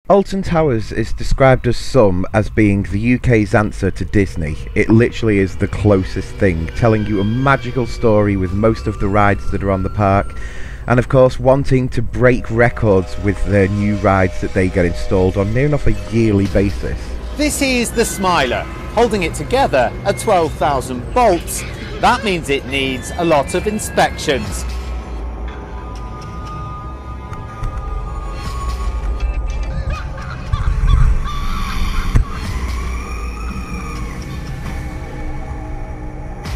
Alton Towers is described as some as being the UK's answer to Disney. It literally is the closest thing, telling you a magical story with most of the rides that are on the park, and of course wanting to break records with their new rides that they get installed on near enough a yearly basis. This is the Smiler. Holding it together at 12,000 volts. That means it needs a lot of inspections.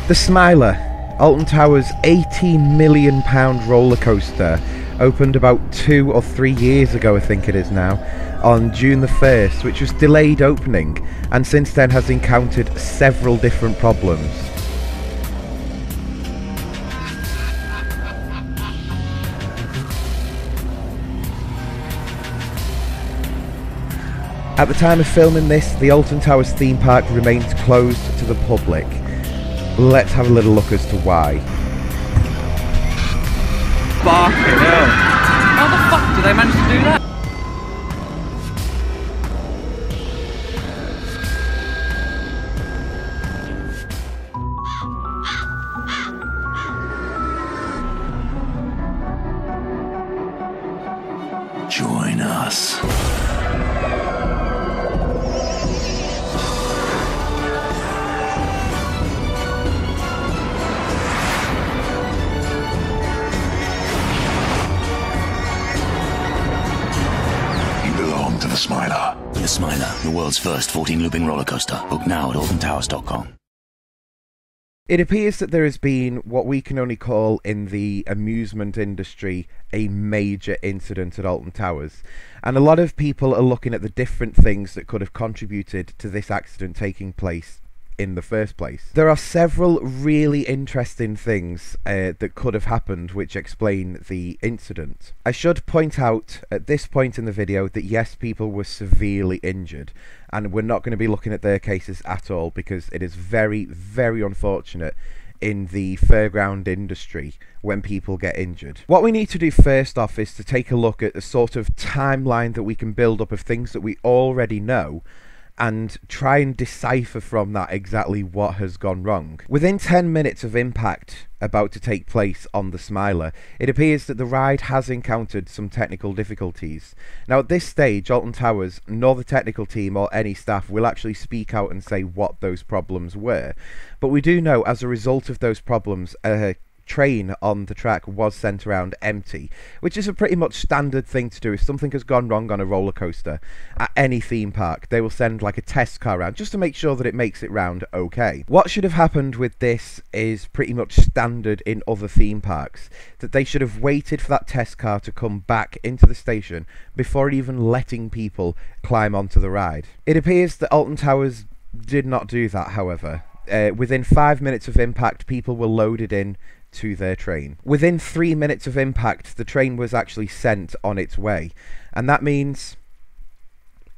The Smiler, Alton Towers' £18 million roller coaster, opened about 2 or 3 years ago, I think it is now, on June the 1st, which was delayed opening, and since then has encountered several different problems. At the time of filming this, the Alton Towers theme park remains closed to the public. Let's have a little look as to why. Fucking hell. How the fuck do they manage to do that? Join us. To the Smiler. The Smiler, the world's first 14-looping roller coaster. Book now at altontowers.com. It appears that there has been what we can only call in the amusement industry a major incident at Alton Towers, and a lot of people are looking at the different things that could have contributed to this accident taking place in the first place. There are several really interesting things that could have happened which explain the incident. I should point out at this point in the video that yes, people were severely injured, and we're not going to be looking at their cases at all because it is very, very unfortunate in the fairground industry when people get injured. What we need to do first off is to take a look at the sort of timeline that we can build up of things that we already know and try and decipher from that exactly what has gone wrong. Within 10 minutes of impact about to take place on the Smiler, it appears that the ride has encountered some technical difficulties. Now at this stage, Alton Towers, nor the technical team or any staff will actually speak out and say what those problems were, but we do know as a result of those problems, train on the track was sent around empty, which is a pretty much standard thing to do. If something has gone wrong on a roller coaster at any theme park, they will send like a test car around just to make sure that it makes it round okay. What should have happened with this is pretty much standard in other theme parks, that they should have waited for that test car to come back into the station before even letting people climb onto the ride. It appears that Alton Towers did not do that, however. Within 5 minutes of impact, people were loaded in to their train. Within 3 minutes of impact, the train was actually sent on its way, and that means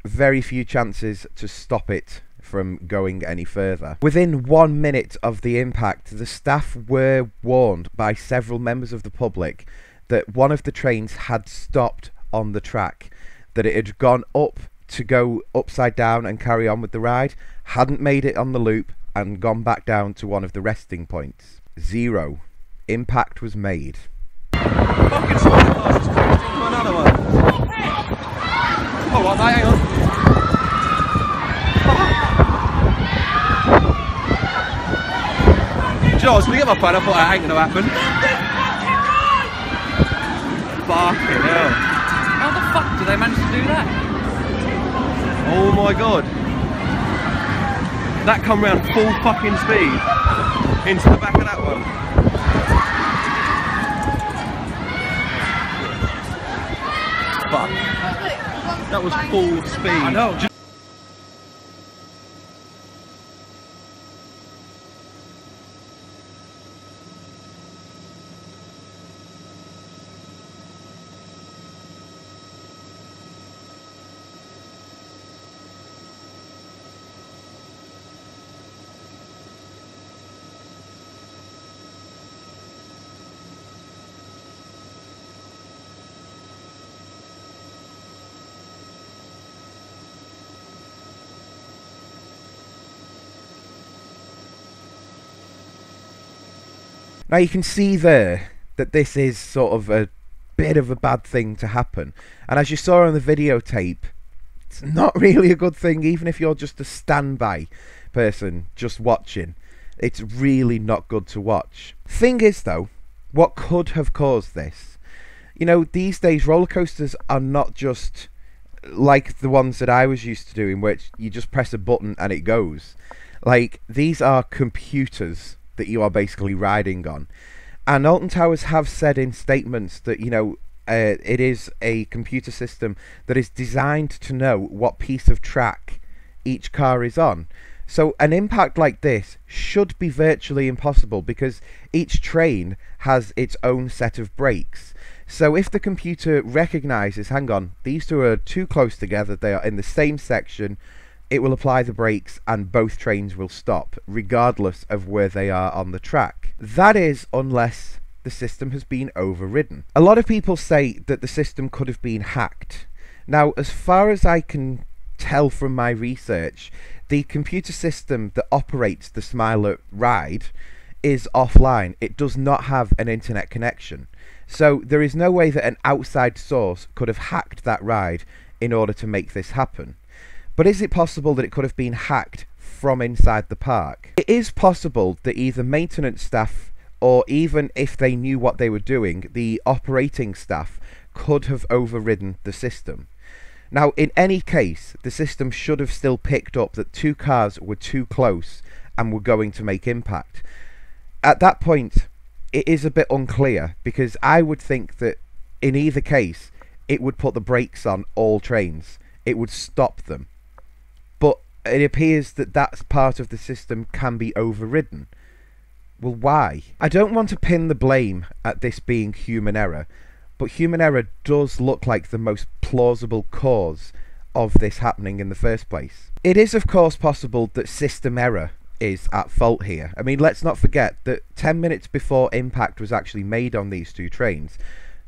very few chances to stop it from going any further. Within 1 minute of the impact, the staff were warned by several members of the public that one of the trains had stopped on the track, that it had gone up to go upside down and carry on with the ride, hadn't made it on the loop, and gone back down to one of the resting points. 0. Impact was made. Fucking spider class is closed into another one. Oh, what, mate? Hang on. Do you know, I was going to get my phone, I thought that ain't going to happen. Fucking hell. How the fuck do they manage to do that? Oh my god. That come round full fucking speed into the back of that one. Fuck. That was full speed. I know. Now you can see there that this is sort of a bit of a bad thing to happen, and as you saw on the videotape, it's not really a good thing. Even if you're just a standby person just watching, it's really not good to watch. Thing is though, what could have caused this? You know, these days roller coasters are not just like the ones that I was used to doing, which you just press a button and it goes. Like, these are computers that you are basically riding on. And Alton Towers have said in statements that, you know, it is a computer system that is designed to know what piece of track each car is on. So an impact like this should be virtually impossible because each train has its own set of brakes. So if the computer recognises, hang on, these two are too close together, they are in the same section, it will apply the brakes and both trains will stop, regardless of where they are on the track. That is, unless the system has been overridden. A lot of people say that the system could have been hacked. Now, as far as I can tell from my research, the computer system that operates the Smiler ride is offline. It does not have an internet connection. So there is no way that an outside source could have hacked that ride in order to make this happen. But is it possible that it could have been hacked from inside the park? It is possible that either maintenance staff, or even if they knew what they were doing, the operating staff could have overridden the system. Now, in any case, the system should have still picked up that two cars were too close and were going to make impact. At that point, it is a bit unclear, because I would think that in either case, it would put the brakes on all trains. It would stop them. But it appears that that part of the system can be overridden. Well, why? I don't want to pin the blame at this being human error, but human error does look like the most plausible cause of this happening in the first place. It is of course possible that system error is at fault here. I mean, let's not forget that 10 minutes before impact was actually made on these two trains,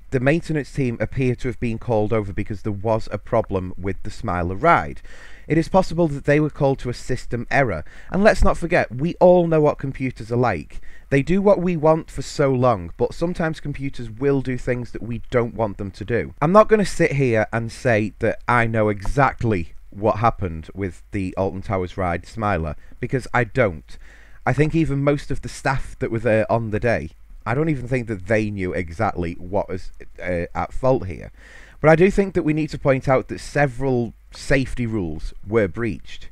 the maintenance team appear to have been called over because there was a problem with the Smiler ride. It is possible that they were called to a system error, and let's not forget, we all know what computers are like. They do what we want for so long, but sometimes computers will do things that we don't want them to do. I'm not going to sit here and say that I know exactly what happened with the Alton Towers ride Smiler, because I don't. I think even most of the staff that were there on the day, I don't even think that they knew exactly what was at fault here. But I do think that we need to point out that several safety rules were breached.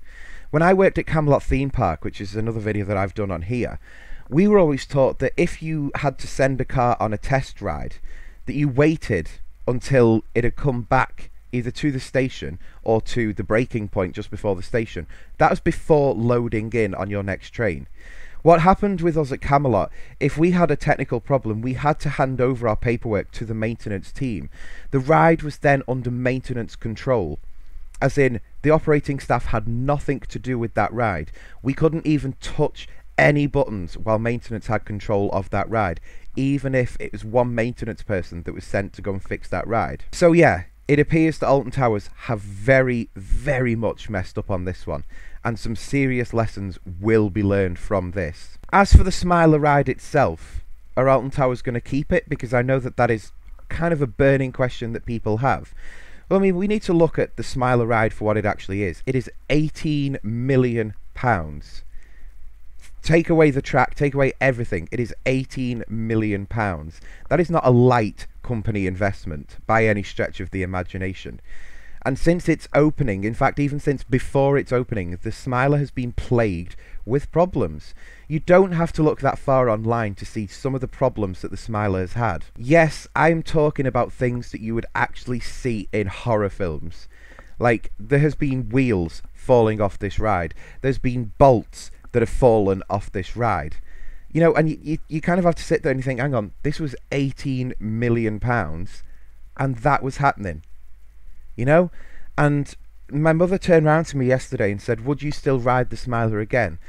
When I worked at Camelot Theme Park, which is another video that I've done on here, we were always taught that if you had to send a car on a test ride, that you waited until it had come back either to the station or to the braking point just before the station. That was before loading in on your next train. What happened with us at Camelot, if we had a technical problem, we had to hand over our paperwork to the maintenance team. The ride was then under maintenance control, as in the operating staff had nothing to do with that ride. We couldn't even touch any buttons while maintenance had control of that ride, even if it was one maintenance person that was sent to go and fix that ride. So yeah, it appears that Alton Towers have very, very much messed up on this one, and some serious lessons will be learned from this. As for the Smiler ride itself, are Alton Towers going to keep it? Because I know that that is kind of a burning question that people have. Well, I mean, we need to look at the Smiler ride for what it actually is. It is £18 million. Take away the track, take away everything, it is £18 million. That is not a light company investment by any stretch of the imagination. And since its opening, in fact even since before its opening, the Smiler has been plagued with problems. You don't have to look that far online to see some of the problems that the Smiler has had. Yes, I'm talking about things that you would actually see in horror films. Like, there has been wheels falling off this ride. There's been bolts that have fallen off this ride. You know, and you kind of have to sit there and you think, hang on, this was £18 million and that was happening. You know? And my mother turned around to me yesterday and said, would you still ride the Smiler again?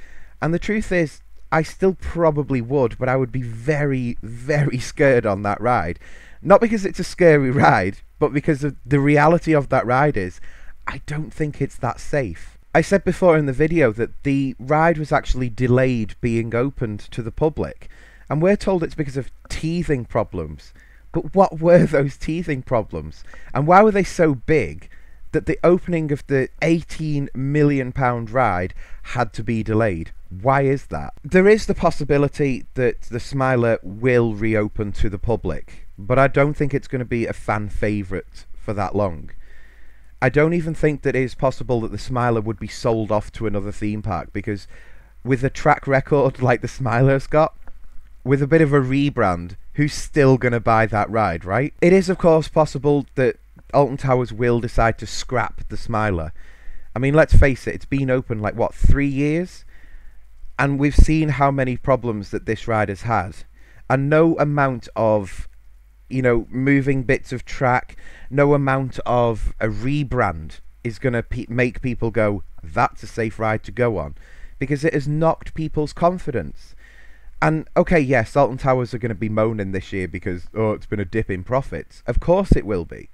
And the truth is, I still probably would, but I would be very, very scared on that ride. Not because it's a scary ride, but because of the reality of that ride is, I don't think it's that safe. I said before in the video that the ride was actually delayed being opened to the public, And we're told it's because of teething problems. But what were those teething problems? And why were they so big that the opening of the £18 million ride had to be delayed? Why is that? There is the possibility that the Smiler will reopen to the public, but I don't think it's going to be a fan favourite for that long. I don't even think that it is possible that the Smiler would be sold off to another theme park, because with a track record like the Smiler's got, with a bit of a rebrand, who's still going to buy that ride, right? It is of course possible that Alton Towers will decide to scrap the Smiler. I mean, let's face it, it's been open like, what, 3 years? And we've seen how many problems that this ride has had. And no amount of, moving bits of track, no amount of a rebrand is going to make people go, that's a safe ride to go on. Because it has knocked people's confidence. And, okay, yes, Alton Towers are going to be moaning this year because, it's been a dip in profits. Of course it will be.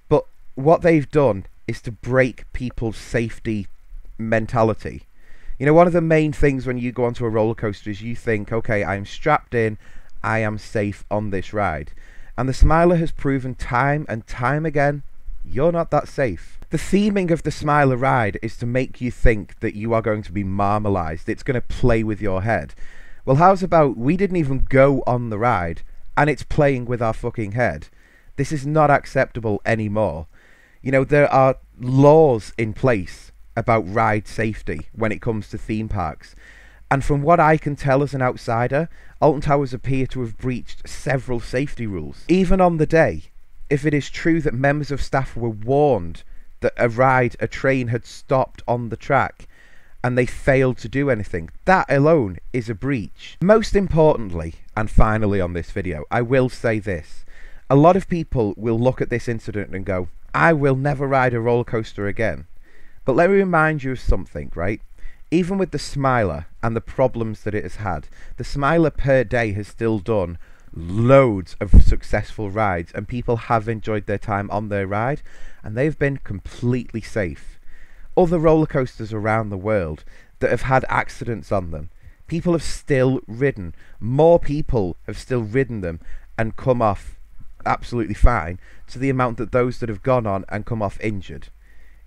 But what they've done is to break people's safety mentality. One of the main things when you go onto a roller coaster is you think, okay, I'm strapped in, I am safe on this ride. And the Smiler has proven time and time again, you're not that safe. The theming of the Smiler ride is to make you think that you are going to be marmalised. It's going to play with your head. Well, how's about we didn't even go on the ride and it's playing with our fucking head? This is not acceptable anymore. There are laws in place about ride safety when it comes to theme parks. And from what I can tell as an outsider, Alton Towers appear to have breached several safety rules. Even on the day, if it is true that members of staff were warned that a train had stopped on the track, and they failed to do anything, that alone is a breach. Most importantly, and finally on this video, I will say this. A lot of people will look at this incident and go, I will never ride a roller coaster again. But let me remind you of something, right? Even with the Smiler and the problems that it has had, the Smiler per day has still done loads of successful rides, and people have enjoyed their time on their ride, and they've been completely safe. Other roller coasters around the world that have had accidents on them, people have still ridden. More people have still ridden them and come off absolutely fine, to the amount that those that have gone on and come off injured.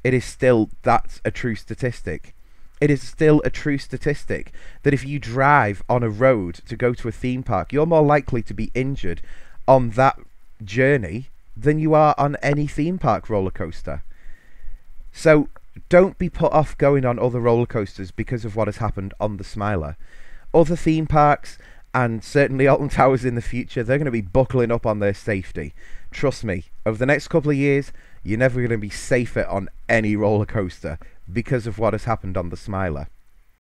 That's a true statistic. It is still a true statistic that if you drive on a road to go to a theme park, you're more likely to be injured on that journey than you are on any theme park roller coaster. So don't be put off going on other roller coasters because of what has happened on the Smiler. Other theme parks, and certainly Alton Towers in the future, they're going to be buckling up on their safety. Trust me, over the next couple of years, you're never going to be safer on any roller coaster because of what has happened on the Smiler.